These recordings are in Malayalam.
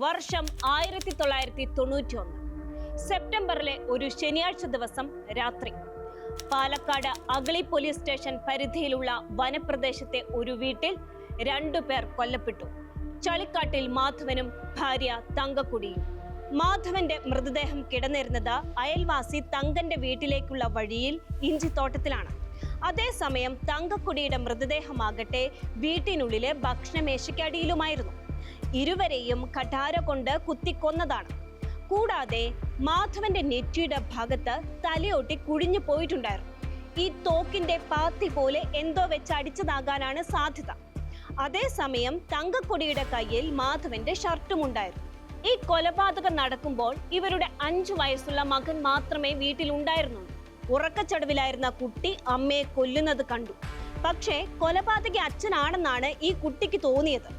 വർഷം 1991 സെപ്റ്റംബറിലെ ഒരു ശനിയാഴ്ച ദിവസം രാത്രി പാലക്കാട് അഗളി പോലീസ് സ്റ്റേഷൻ പരിധിയിലുള്ള വനപ്രദേശത്തെ ഒരു വീട്ടിൽ 2 പേർ കൊല്ലപ്പെട്ടു. ചളിക്കാട്ടിൽ മാധവനും ഭാര്യ തങ്കക്കുടിയും. മാധവന്റെ മൃതദേഹം കിടന്നിരുന്നത് അയൽവാസി തങ്കന്റെ വീട്ടിലേക്കുള്ള വഴിയിൽ ഇഞ്ചിത്തോട്ടത്തിലാണ്. അതേസമയം തങ്കക്കുടിയുടെ മൃതദേഹമാകട്ടെ വീട്ടിനുള്ളിലെ ഭക്ഷണമേശയ്ക്കടിയിലുമായിരുന്നു. ഇരുവരെയും കഠാര കൊണ്ട് കുത്തിക്കൊന്നതാണ്. കൂടാതെ മാധവന്റെ നെറ്റിയുടെ ഭാഗത്ത് തലയോട്ടി കുഴിഞ്ഞു പോയിട്ടുണ്ടായിരുന്നു. ഈ തോക്കിന്റെ പാത്തി പോലെ എന്തോ വെച്ച് അടിച്ചതാകാനാണ് സാധ്യത. അതേസമയം തങ്കക്കൊടിയുടെ കയ്യിൽ മാധവന്റെ ഷർട്ടും ഉണ്ടായിരുന്നു. ഈ കൊലപാതകം നടക്കുമ്പോൾ ഇവരുടെ 5 വയസ്സുള്ള മകൻ മാത്രമേ വീട്ടിലുണ്ടായിരുന്നുള്ളൂ. ഉറക്കച്ചടവിലായിരുന്ന കുട്ടി അമ്മയെ കൊല്ലുന്നത് കണ്ടു. പക്ഷേ കൊലപാതകി അച്ഛനാണെന്നാണ് ഈ കുട്ടിക്ക് തോന്നിയത്.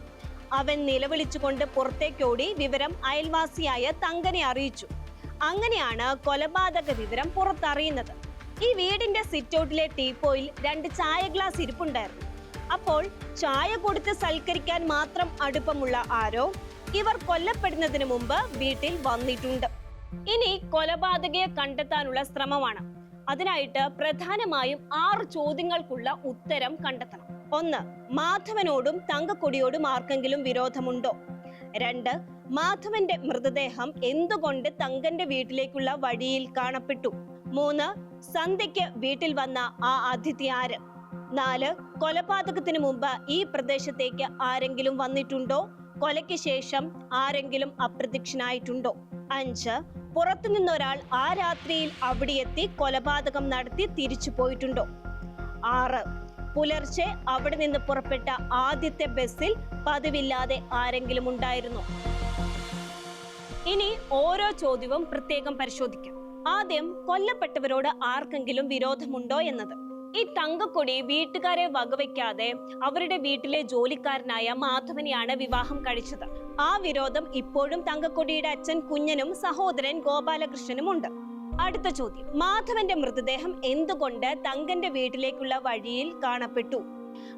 അവൻ നിലവിളിച്ചുകൊണ്ട് പുറത്തേക്കോടി വിവരം അയൽവാസിയായ തങ്കനെ അറിയിച്ചു. അങ്ങനെയാണ് കൊലപാതക വിവരം പുറത്തറിയുന്നത്. ഈ വീടിന്റെ സിറ്റൗട്ടിലെ ടീപ്പോയിൽ 2 ചായ ഗ്ലാസ് ഇരിപ്പുണ്ടായിരുന്നു. അപ്പോൾ ചായ കൊടുത്ത് സൽക്കരിക്കാൻ മാത്രം അടുപ്പമുള്ള ആരോ ഇവർ കൊല്ലപ്പെടുന്നതിന് മുമ്പ് വീട്ടിൽ വന്നിട്ടുണ്ട്. ഇനി കൊലപാതകയെ കണ്ടെത്താനുള്ള ശ്രമമാണ്. അതിനായിട്ട് പ്രധാനമായും 6 ചോദ്യങ്ങൾക്കുള്ള ഉത്തരം കണ്ടെത്തണം. 1. മാധവനോടും തങ്കക്കൊടിയോടും ആർക്കെങ്കിലും വിരോധമുണ്ടോ? 2. മാധവന്റെ മൃതദേഹം എന്തുകൊണ്ട് തങ്കന്റെ വീട്ടിലേക്കുള്ള വഴിയിൽ കാണപ്പെട്ടു? 3. സന്ധ്യയ്ക്ക് വീട്ടിൽ വന്ന ആ അതിഥി ആര്? 4. കൊലപാതകത്തിന് മുമ്പ് ഈ പ്രദേശത്തേക്ക് ആരെങ്കിലും വന്നിട്ടുണ്ടോ? കൊലയ്ക്ക് ശേഷം ആരെങ്കിലും അപ്രത്യക്ഷനായിട്ടുണ്ടോ? 5. പുറത്തു നിന്നൊരാൾ ആ രാത്രിയിൽ അവിടെ എത്തി കൊലപാതകം നടത്തി തിരിച്ചു പോയിട്ടുണ്ടോ? 6. പുലർച്ചെ അവിടെ നിന്ന് പുറപ്പെട്ട ആദ്യത്തെ ബസ്സിൽ പതിവില്ലാതെ ആരെങ്കിലും ഉണ്ടായിരുന്നോ? ഇനി ഓരോ ചോദ്യവും പ്രത്യേകം പരിശോധിക്കാം. ആദ്യം കൊല്ലപ്പെട്ടവരോട് ആർക്കെങ്കിലും വിരോധമുണ്ടോ എന്നത്. ഈ തങ്കക്കൊടി വീട്ടുകാരെ വകവയ്ക്കാതെ അവരുടെ വീട്ടിലെ ജോലിക്കാരനായ മാധവനെയാണ് വിവാഹം കഴിച്ചത്. ആ വിരോധം ഇപ്പോഴും തങ്കക്കൊടിയുടെ അച്ഛൻ കുഞ്ഞനും സഹോദരൻ ഗോപാലകൃഷ്ണനും ഉണ്ട്. അടുത്ത ചോദ്യം, മാധവന്റെ മൃതദേഹം എന്തുകൊണ്ട് തങ്കന്റെ വീട്ടിലേക്കുള്ള വഴിയിൽ കാണപ്പെട്ടു?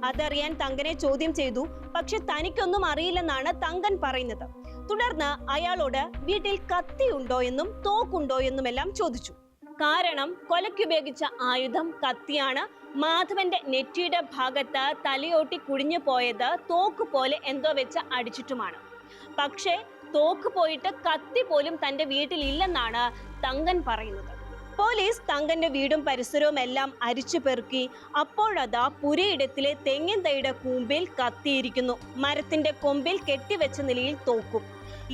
അതറിയാൻ തങ്കനെ ചോദ്യം ചെയ്തു. പക്ഷെ തനിക്കൊന്നും അറിയില്ലെന്നാണ് തങ്കൻ പറയുന്നത്. തുടർന്ന് അയാളോട് വീട്ടിൽ കത്തിയുണ്ടോ എന്നും തോക്കുണ്ടോ എന്നുമെല്ലാം ചോദിച്ചു. കാരണം കൊലയ്ക്കുപയോഗിച്ച ആയുധം കത്തിയാണ്. മാധവന്റെ നെറ്റിയുടെ ഭാഗത്ത് തലയോട്ടി കുഴിഞ്ഞു പോയത് തോക്ക് പോലെ എന്തോ വെച്ച് അടിച്ചിട്ടുമാണ്. പക്ഷേ തോക്ക് പോയിട്ട് കത്തി പോലും തന്റെ വീട്ടിൽ ഇല്ലെന്നാണ് തങ്കൻ പറയുന്നത്. പോലീസ് തങ്കന്റെ വീടും പരിസരവും എല്ലാം അരിച്ചു പെറുക്കി. അപ്പോഴതാ പുരയിടത്തിലെ തെങ്ങിൻ തൈയുടെ കൂമ്പിൽ കത്തിയിരിക്കുന്നു. മരത്തിന്റെ കൊമ്പിൽ കെട്ടിവെച്ച നിലയിൽ തോക്കും.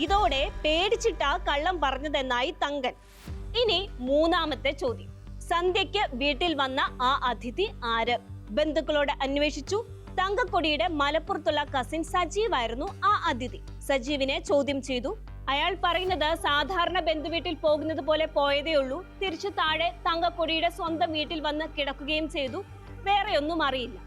ഇതോടെ പേടിച്ചിട്ടാ കള്ളം പറഞ്ഞതെന്നായി തങ്കൻ. ഇനി മൂന്നാമത്തെ ചോദ്യം, സന്ധ്യയ്ക്ക് വീട്ടിൽ വന്ന ആ അതിഥി ആര്? ബന്ധുക്കളോട് അന്വേഷിച്ചു. തങ്കക്കൊടിയുടെ മലപ്പുറത്തുള്ള കസിൻ സജീവ് ആയിരുന്നു ആ അതിഥി. സജീവിനെ ചോദ്യം ചെയ്തു. അയാൾ പറയുന്നത് സാധാരണ ബന്ധുവീട്ടിൽ പോകുന്നത് പോലെ പോയതേ ഉള്ളൂ. തിരിച്ചു താഴെ തങ്കക്കൊടിയുടെ സ്വന്തം വീട്ടിൽ വന്ന് കിടക്കുകയും ചെയ്തു. വേറെ ഒന്നും അറിയില്ല.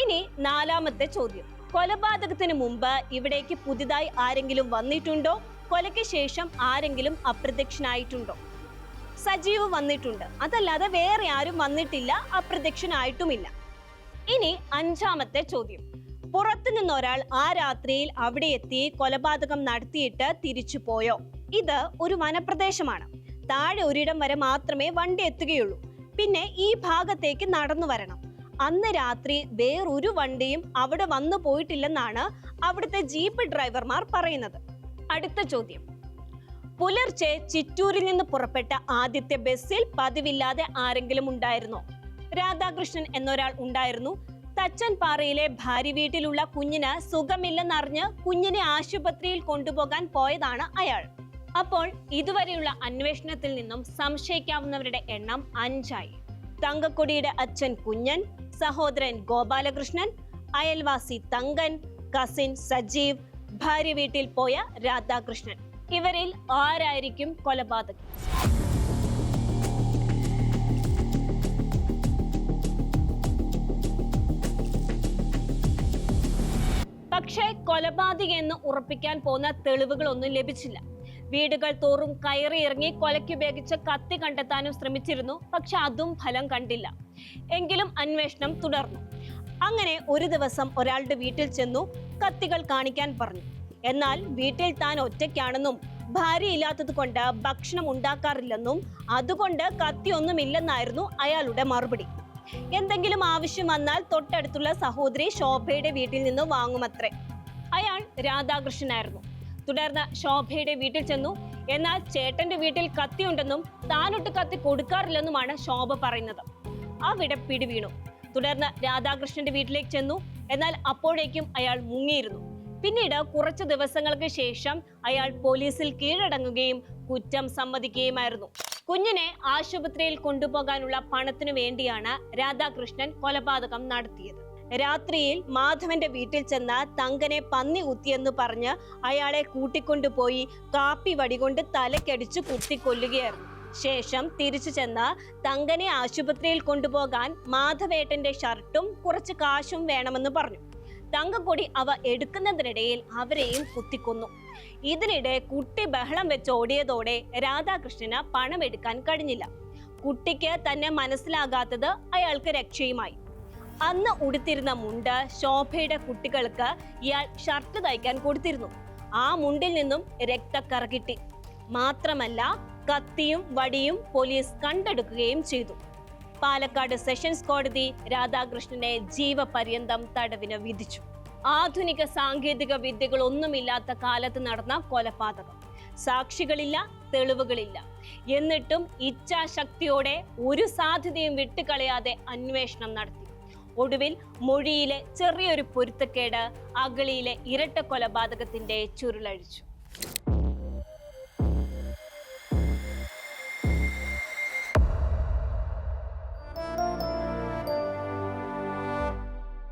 ഇനി നാലാമത്തെ ചോദ്യം, കൊലപാതകത്തിന് മുമ്പ് ഇവിടേക്ക് പുതിയതായി ആരെങ്കിലും വന്നിട്ടുണ്ടോ? കൊലയ്ക്ക് ശേഷം ആരെങ്കിലും അപ്രത്യക്ഷനായിട്ടുണ്ടോ? സജീവ് വന്നിട്ടുണ്ട്, അതല്ലാതെ വേറെ ആരും വന്നിട്ടില്ല, അപ്രത്യക്ഷനായിട്ടുമില്ല. ഇനി അഞ്ചാമത്തെ ചോദ്യം, പുറത്തു നിന്നൊരാൾ ആ രാത്രിയിൽ അവിടെ എത്തി കൊലപാതകം നടത്തിയിട്ട് തിരിച്ചു പോയോ? ഇത് ഒരു വനപ്രദേശമാണ്. താഴെ ഒരിടം വരെ മാത്രമേ വണ്ടി എത്തുകയുള്ളൂ. പിന്നെ ഈ ഭാഗത്തേക്ക് നടന്നു വരണം. അന്ന് രാത്രി വേറൊരു വണ്ടിയും അവിടെ വന്നു പോയിട്ടില്ലെന്നാണ് അവിടുത്തെ ജീപ്പ് ഡ്രൈവർമാർ പറയുന്നത്. അടുത്ത ചോദ്യം, പുലർച്ചെ ചിറ്റൂരിൽ നിന്ന് പുറപ്പെട്ട ആദ്യത്തെ ബസ്സിൽ പതിവില്ലാതെ ആരെങ്കിലും ഉണ്ടായിരുന്നോ? രാധാകൃഷ്ണൻ എന്നൊരാൾ ഉണ്ടായിരുന്നു. തച്ചൻപാറയിലെ ഭാര്യ വീട്ടിലുള്ള കുഞ്ഞിന് സുഖമില്ലെന്നറിഞ്ഞ് കുഞ്ഞിനെ ആശുപത്രിയിൽ കൊണ്ടുപോകാൻ പോയതാണ് അയാൾ. അപ്പോൾ ഇതുവരെയുള്ള അന്വേഷണത്തിൽ നിന്നും സംശയിക്കാവുന്നവരുടെ എണ്ണം 5 ആയി. തങ്കക്കൊടിയുടെ അച്ഛൻ കുഞ്ഞൻ, സഹോദരൻ ഗോപാലകൃഷ്ണൻ, അയൽവാസി തങ്കൻ, കസിൻ സജീവ്, ഭാര്യ വീട്ടിൽ പോയ രാധാകൃഷ്ണൻ. ഇവരിൽ ആരായിരിക്കും കൊലപാതകി? പക്ഷേ കൊലപാതകി എന്ന് ഉറപ്പിക്കാൻ പോകുന്ന തെളിവുകളൊന്നും ലഭിച്ചില്ല. വീടുകൾ തോറും കയറി ഇറങ്ങി കൊലയ്ക്കുപയോഗിച്ച കത്തി കണ്ടെത്താനും ശ്രമിച്ചിരുന്നു. പക്ഷെ അതും ഫലം കണ്ടില്ല. എങ്കിലും അന്വേഷണം തുടർന്നു. അങ്ങനെ ഒരു ദിവസം ഒരാളുടെ വീട്ടിൽ ചെന്നു കത്തികൾ കാണിക്കാൻ പറഞ്ഞു. എന്നാൽ വീട്ടിൽ താൻ ഒറ്റയ്ക്കാണെന്നും ഭാര്യയില്ലാത്തത് കൊണ്ട് ഭക്ഷണം ഉണ്ടാക്കാറില്ലെന്നും അതുകൊണ്ട് കത്തിയൊന്നുമില്ലെന്നായിരുന്നു അയാളുടെ മറുപടി. എന്തെങ്കിലും ആവശ്യം വന്നാൽ തൊട്ടടുത്തുള്ള സഹോദരി ശോഭയുടെ വീട്ടിൽ നിന്ന് വാങ്ങുമത്രേ. അയാൾ രാധാകൃഷ്ണനായിരുന്നു. തുടർന്ന് ശോഭയുടെ വീട്ടിൽ ചെന്നു. എന്നാൽ ചേട്ടന്റെ വീട്ടിൽ കത്തിയുണ്ടെന്നും താനൊട്ട് കത്തി കൊടുക്കാറില്ലെന്നുമാണ് ശോഭ പറയുന്നത്. അവിടെ പിടിവീണു. തുടർന്ന് രാധാകൃഷ്ണന്റെ വീട്ടിലേക്ക് ചെന്നു. എന്നാൽ അപ്പോഴേക്കും അയാൾ മുങ്ങിയിരുന്നു. പിന്നീട് കുറച്ചു ദിവസങ്ങൾക്ക് ശേഷം അയാൾ പോലീസിൽ കീഴടങ്ങുകയും കുറ്റം സമ്മതിക്കുകയുമായിരുന്നു. കുഞ്ഞിനെ ആശുപത്രിയിൽ കൊണ്ടുപോകാനുള്ള പണത്തിനു വേണ്ടിയാണ് രാധാകൃഷ്ണൻ കൊലപാതകം നടത്തിയത്. രാത്രിയിൽ മാധവന്റെ വീട്ടിൽ ചെന്ന് തങ്കനെ പന്നി കുത്തിയെന്ന് പറഞ്ഞ് അയാളെ കൂട്ടിക്കൊണ്ടുപോയി കാപ്പി വടികൊണ്ട് തലക്കടിച്ചു കുത്തിക്കൊല്ലുകയായിരുന്നു. ശേഷം തിരിച്ചു ചെന്ന് തങ്കനെ ആശുപത്രിയിൽ കൊണ്ടുപോകാൻ മാധവേട്ടന്റെ ഷർട്ടും കുറച്ച് കാശും വേണമെന്ന് പറഞ്ഞു. തങ്കക്കൊടി അവ എടുക്കുന്നതിനിടയിൽ അവരെയും കുത്തിക്കൊന്നു. ഇതിനിടെ കുട്ടി ബഹളം വെച്ച് ഓടിയതോടെ രാധാകൃഷ്ണന് പണം എടുക്കാൻ കഴിഞ്ഞില്ല. കുട്ടിക്ക് തന്നെ മനസ്സിലാകാത്തത് അയാൾക്ക് രക്ഷയുമായി. അന്ന് ഉടുത്തിരുന്ന മുണ്ട് ശോഭയുടെ കുട്ടികൾക്ക് ഇയാൾ ഷർട്ട് തയ്ക്കാൻ കൊടുത്തിരുന്നു. ആ മുണ്ടിൽ നിന്നും രക്തക്കറ കിട്ടി. മാത്രമല്ല കത്തിയും വടിയും പോലീസ് കണ്ടെടുക്കുകയും ചെയ്തു. പാലക്കാട് സെഷൻസ് കോടതി രാധാകൃഷ്ണനെ ജീവപര്യന്തം തടവിന് വിധിച്ചു. ആധുനിക സാങ്കേതിക വിദ്യകളൊന്നുമില്ലാത്ത കാലത്ത് നടന്ന കൊലപാതകം. സാക്ഷികളില്ല, തെളിവുകളില്ല. എന്നിട്ടും ഇച്ഛാശക്തിയോടെ ഒരു സാധ്യതയും വിട്ടുകളയാതെ അന്വേഷണം നടത്തി. ഒടുവിൽ മൊഴിയിലെ ചെറിയൊരു പൊരുത്തക്കേട് അഗളിയിലെ ഇരട്ട കൊലപാതകത്തിന്റെ ചുരുളഴിച്ചു.